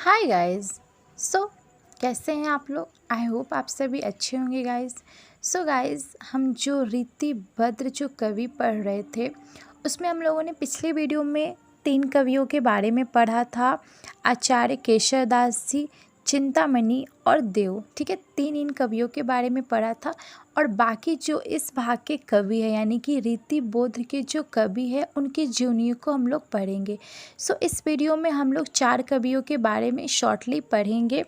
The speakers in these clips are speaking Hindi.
Hi guys. सो कैसे हैं आप लोग? आई होप आप सभी अच्छे होंगे गाइस। सो गाइस, हम जो रीति भद्र जो कवि पढ़ रहे थे उसमें हम लोगों ने पिछले वीडियो में 3 कवियों के बारे में पढ़ा था। आचार्य केशवदास जी, चिंतामणि और देव। ठीक है, 3 इन कवियों के बारे में पढ़ा था। और बाकी जो इस भाग के कवि है यानी कि रीति बोध के जो कवि है उनकी जीवनियों को हम लोग पढ़ेंगे। सो इस वीडियो में हम लोग 4 कवियों के बारे में शॉर्टली पढ़ेंगे।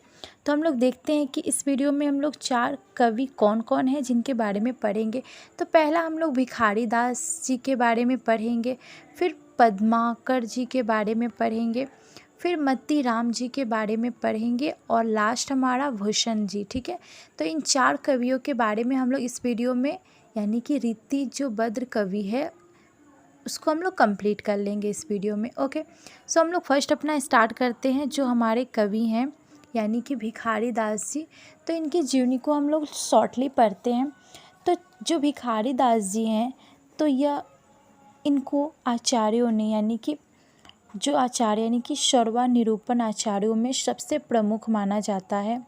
तो हम लोग देखते हैं कि इस वीडियो में हम लोग 4 कवि कौन कौन हैं जिनके बारे में पढ़ेंगे। तो पहला हम लोग भिखारी दास जी के बारे में पढ़ेंगे, फिर पद्माकर जी के बारे में पढ़ेंगे, फिर मती राम जी के बारे में पढ़ेंगे और लास्ट हमारा भूषण जी। ठीक है, तो इन 4 कवियों के बारे में हम लोग इस वीडियो में यानी कि रीति जो भद्र कवि है उसको हम लोग कंप्लीट कर लेंगे इस वीडियो में। ओके, सो हम लोग फर्स्ट अपना स्टार्ट करते हैं। जो हमारे कवि हैं यानी कि भिखारी दास जी, तो इनकी जीवनी को हम लोग शॉर्टली पढ़ते हैं। तो जो भिखारी दास जी हैं तो यह इनको आचार्यों ने यानी कि जो आचार्य यानी कि शर्वा निरूपण आचार्यों में सबसे प्रमुख माना जाता है।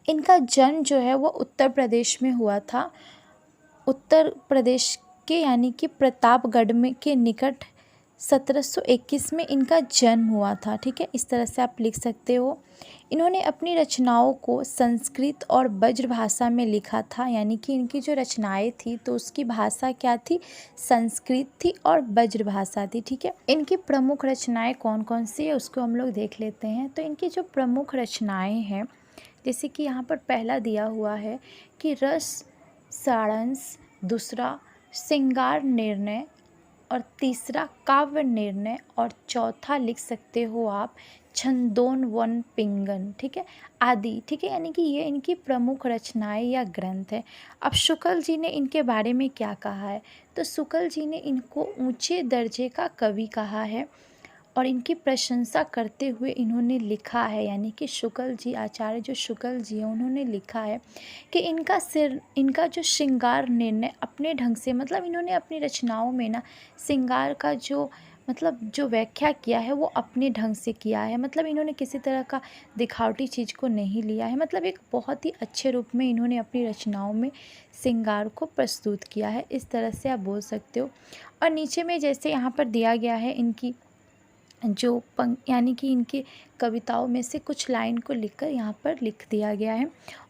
इनका जन्म जो है वो उत्तर प्रदेश में हुआ था। उत्तर प्रदेश के यानी कि प्रतापगढ़ में के निकट 1721 में इनका जन्म हुआ था। ठीक है, इस तरह से आप लिख सकते हो। इन्होंने अपनी रचनाओं को संस्कृत और ब्रज भाषा में लिखा था, यानी कि इनकी जो रचनाएं थी तो उसकी भाषा क्या थी? संस्कृत थी और ब्रज भाषा थी। ठीक है, इनकी प्रमुख रचनाएं कौन कौन सी है उसको हम लोग देख लेते हैं। तो इनकी जो प्रमुख रचनाएं हैं जैसे कि यहाँ पर पहला दिया हुआ है कि रस सारांश, दूसरा श्रृंगार निर्णय, और तीसरा काव्य निर्णय, और चौथा लिख सकते हो आप छंदोन पिंगन। ठीक है, आदि। ठीक है, यानी कि ये इनकी प्रमुख रचनाएं या ग्रंथ है। अब शुक्ल जी ने इनके बारे में क्या कहा है? तो शुक्ल जी ने इनको ऊंचे दर्जे का कवि कहा है और इनकी प्रशंसा करते हुए इन्होंने लिखा है, यानी कि शुक्ल जी, आचार्य जो शुक्ल जी हैं उन्होंने लिखा है कि इनका जो श्रृंगार निर्णय अपने ढंग से, मतलब इन्होंने अपनी रचनाओं में ना श्रृंगार का जो व्याख्या किया है वो अपने ढंग से किया है। मतलब इन्होंने किसी तरह का दिखावटी चीज़ को नहीं लिया है। मतलब एक बहुत ही अच्छे रूप में इन्होंने अपनी रचनाओं में श्रृंगार को प्रस्तुत किया है, इस तरह से आप बोल सकते हो। और नीचे में जैसे यहाँ पर दिया गया है इनकी जो यानी कि इनकी कविताओं में से कुछ लाइन को लिखकर यहाँ पर लिख दिया गया है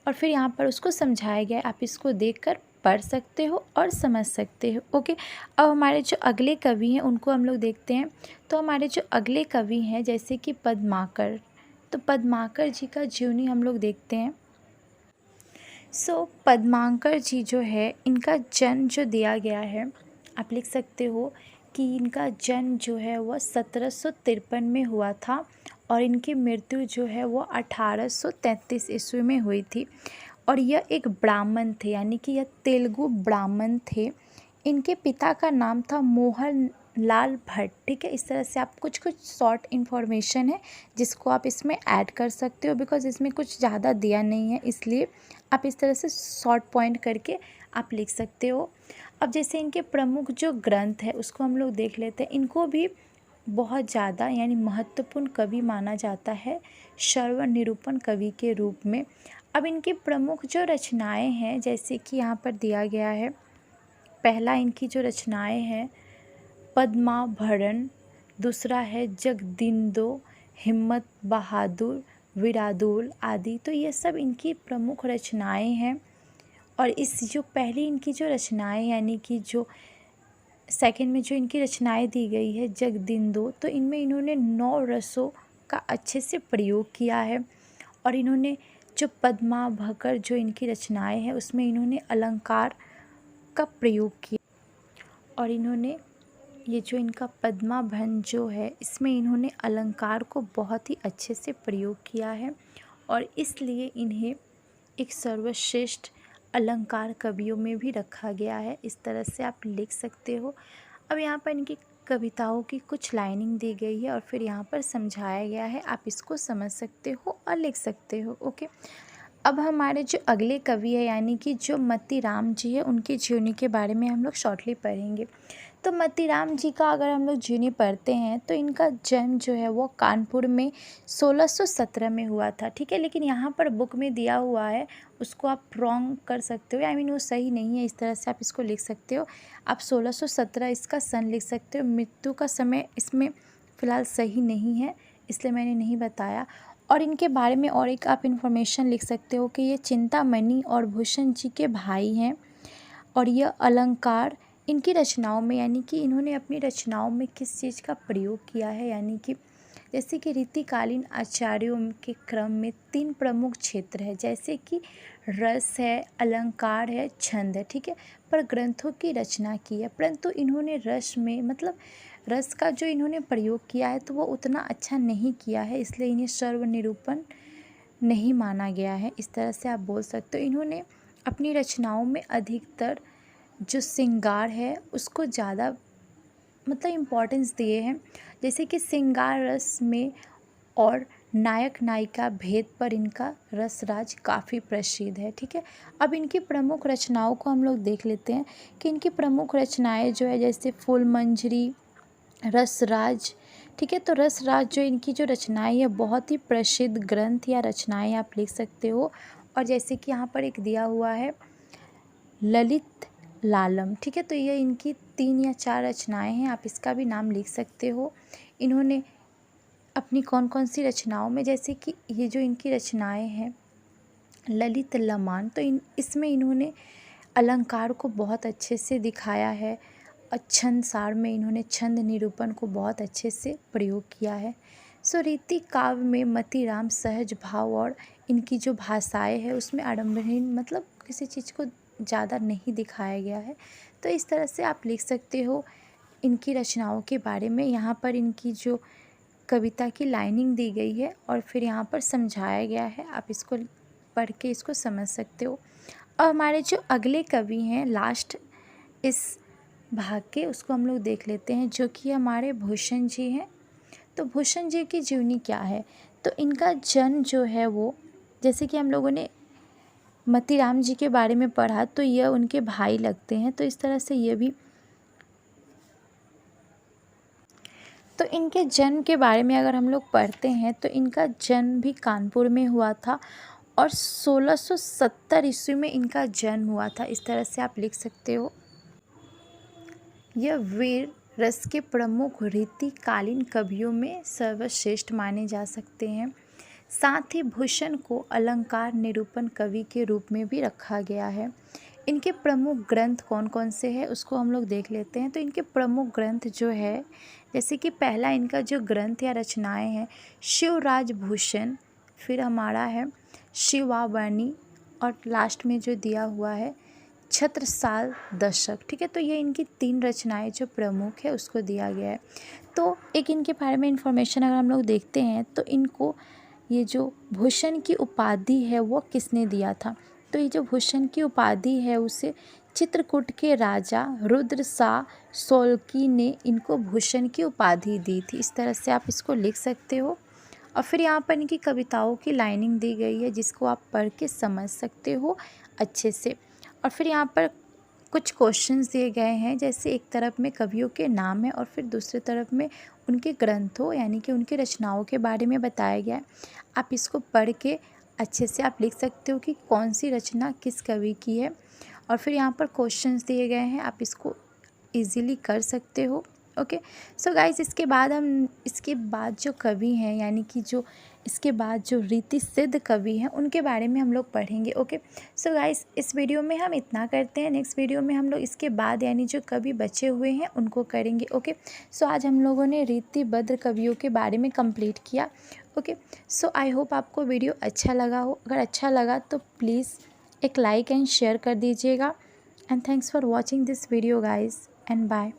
और फिर यहाँ पर उसको समझाया गया है। आप इसको देखकर पढ़ सकते हो और समझ सकते हो। ओके, अब हमारे जो अगले कवि हैं उनको हम लोग देखते हैं। तो हमारे जो अगले कवि हैं जैसे कि पद्माकर, तो पद्माकर जी का जीवनी हम लोग देखते हैं। पद्माकर जी जो है इनका जन्म जो दिया गया है आप लिख सकते हो कि इनका जन्म जो है वह 1753 में हुआ था और इनकी मृत्यु जो है वो 1833 ईस्वी में हुई थी। और यह एक ब्राह्मण थे, यानी कि यह तेलुगु ब्राह्मण थे। इनके पिता का नाम था मोहन लाल भट्ट। ठीक है, इस तरह से आप कुछ शॉर्ट इन्फॉर्मेशन है जिसको आप इसमें ऐड कर सकते हो, बिकॉज इसमें कुछ ज़्यादा दिया नहीं है, इसलिए आप इस तरह से शॉर्ट पॉइंट करके आप लिख सकते हो। अब जैसे इनके प्रमुख जो ग्रंथ है उसको हम लोग देख लेते हैं। इनको भी बहुत ज़्यादा यानी महत्वपूर्ण कवि माना जाता है शर्व निरूपण कवि के रूप में। अब इनकी प्रमुख जो रचनाएं हैं जैसे कि यहाँ पर दिया गया है, पहला इनकी जो रचनाएं हैं पद्माभरण, दूसरा है जगदिंदो, हिम्मत बहादुर, विरादुल आदि। तो ये सब इनकी प्रमुख रचनाएं हैं। और इस जो पहली इनकी जो रचनाएं यानी कि जो सेकंड में जो इनकी रचनाएं दी गई है जगदिंदो, तो इनमें इन्होंने 9 रसों का अच्छे से प्रयोग किया है। और इन्होंने जो पद्माभकर जो इनकी रचनाएं हैं उसमें इन्होंने अलंकार का प्रयोग किया। और इन्होंने ये जो इनका पद्माभन जो है इसमें इन्होंने अलंकार को बहुत ही अच्छे से प्रयोग किया है और इसलिए इन्हें एक सर्वश्रेष्ठ अलंकार कवियों में भी रखा गया है। इस तरह से आप लिख सकते हो। अब यहाँ पर इनकी कविताओं की कुछ लाइनिंग दी गई है और फिर यहाँ पर समझाया गया है, आप इसको समझ सकते हो और लिख सकते हो। ओके, अब हमारे जो अगले कवि है यानी कि जो मतीराम जी है, उनकी जीवनी के बारे में हम लोग शॉर्टली पढ़ेंगे। तो मतीराम जी का अगर हम लोग जीवनी पढ़ते हैं तो इनका जन्म जो है वो कानपुर में 1617 में हुआ था, ठीक है। लेकिन यहाँ पर बुक में दिया हुआ है, उसको आप रॉन्ग कर सकते हो, आई मीन वो सही नहीं है, इस तरह से आप इसको लिख सकते हो। आप 1617 इसका सन लिख सकते हो। मृत्यु का समय इसमें फ़िलहाल सही नहीं है, इसलिए मैंने नहीं बताया। और इनके बारे में और एक आप इन्फॉर्मेशन लिख सकते हो कि ये चिंतामणि और भूषण जी के भाई हैं। और यह अलंकार इनकी रचनाओं में, यानी कि इन्होंने अपनी रचनाओं में किस चीज़ का प्रयोग किया है, यानी कि जैसे कि रीतिकालीन आचार्यों के क्रम में 3 प्रमुख क्षेत्र है, जैसे कि रस है, अलंकार है, छंद है, ठीक है। पर ग्रंथों की रचना की है, परंतु इन्होंने रस में मतलब रस का जो इन्होंने प्रयोग किया है तो वो उतना अच्छा नहीं किया है, इसलिए इन्हें सर्व निरूपण नहीं माना गया है, इस तरह से आप बोल सकते हो। इन्होंने अपनी रचनाओं में अधिकतर जो श्रृंगार है उसको ज़्यादा मतलब इम्पोर्टेंस दिए हैं, जैसे कि श्रृंगार रस में और नायक नायिका भेद पर इनका रस राज काफ़ी प्रसिद्ध है, ठीक है। अब इनकी प्रमुख रचनाओं को हम लोग देख लेते हैं कि इनकी प्रमुख रचनाएं जो है जैसे फूलमंजरी, रसराज, ठीक है। तो रसराज जो इनकी जो रचनाएं है बहुत ही प्रसिद्ध ग्रंथ या रचनाएं आप लिख सकते हो। और जैसे कि यहाँ पर एक दिया हुआ है ललित लालम, ठीक है। तो ये इनकी 3 या 4 रचनाएं हैं, आप इसका भी नाम लिख सकते हो। इन्होंने अपनी कौन कौन सी रचनाओं में, जैसे कि ये जो इनकी रचनाएं हैं ललित लमान, तो इसमें इन्होंने अलंकार को बहुत अच्छे से दिखाया है। और छंद सार में इन्होंने छंद निरूपण को बहुत अच्छे से प्रयोग किया है। सो रीति काव्य में मतीराम सहज भाव और इनकी जो भाषाएं है उसमें आडम्बरहीन मतलब किसी चीज़ को ज़्यादा नहीं दिखाया गया है। तो इस तरह से आप लिख सकते हो इनकी रचनाओं के बारे में। यहाँ पर इनकी जो कविता की लाइनिंग दी गई है और फिर यहाँ पर समझाया गया है, आप इसको पढ़ के इसको समझ सकते हो। और हमारे जो अगले कवि हैं लास्ट इस भाग के, उसको हम लोग देख लेते हैं, जो कि हमारे भूषण जी हैं। तो भूषण जी की जीवनी क्या है, तो इनका जन्म जो है वो, जैसे कि हम लोगों ने मतीराम जी के बारे में पढ़ा तो यह उनके भाई लगते हैं, तो इस तरह से ये भी। तो इनके जन्म के बारे में अगर हम लोग पढ़ते हैं तो इनका जन्म भी कानपुर में हुआ था और 1670 ईस्वी में इनका जन्म हुआ था, इस तरह से आप लिख सकते हो। यह वीर रस के प्रमुख रीतिकालीन कवियों में सर्वश्रेष्ठ माने जा सकते हैं। साथ ही भूषण को अलंकार निरूपण कवि के रूप में भी रखा गया है। इनके प्रमुख ग्रंथ कौन कौन से हैं उसको हम लोग देख लेते हैं। तो इनके प्रमुख ग्रंथ जो है, जैसे कि पहला इनका जो ग्रंथ या रचनाएं हैं शिवराज भूषण, फिर हमारा है शिवावाणी, और लास्ट में जो दिया हुआ है छत्रसाल दशक, ठीक है। तो ये इनकी 3 रचनाएं जो प्रमुख है उसको दिया गया है। तो एक इनके बारे में इंफॉर्मेशन अगर हम लोग देखते हैं तो इनको ये जो भूषण की उपाधि है वो किसने दिया था, तो ये जो भूषण की उपाधि है उसे चित्रकूट के राजा रुद्र शाह सोलंकी ने इनको भूषण की उपाधि दी थी, इस तरह से आप इसको लिख सकते हो। और फिर यहाँ पर इनकी कविताओं की लाइनिंग दी गई है जिसको आप पढ़ के समझ सकते हो अच्छे से। और फिर यहाँ पर कुछ क्वेश्चंस दिए गए हैं, जैसे एक तरफ में कवियों के नाम है और फिर दूसरी तरफ में उनके ग्रंथों यानी कि उनकी रचनाओं के बारे में बताया गया है। आप इसको पढ़ के अच्छे से आप लिख सकते हो कि कौन सी रचना किस कवि की है। और फिर यहाँ पर क्वेश्चंस दिए गए हैं, आप इसको इजीली कर सकते हो। ओके, सो गाइस इसके बाद जो कवि हैं यानी कि जो इसके बाद जो रीति सिद्ध कवि हैं उनके बारे में हम लोग पढ़ेंगे। ओके, सो गाइस इस वीडियो में हम इतना करते हैं, नेक्स्ट वीडियो में हम लोग इसके बाद यानी जो कवि बचे हुए हैं उनको करेंगे। ओके, सो आज हम लोगों ने रीतिबद्ध कवियों के बारे में कंप्लीट किया। ओके, सो आई होप आपको वीडियो अच्छा लगा हो, अगर अच्छा लगा तो प्लीज़ एक लाइक एंड शेयर कर दीजिएगा। And thanks for watching this video guys and bye.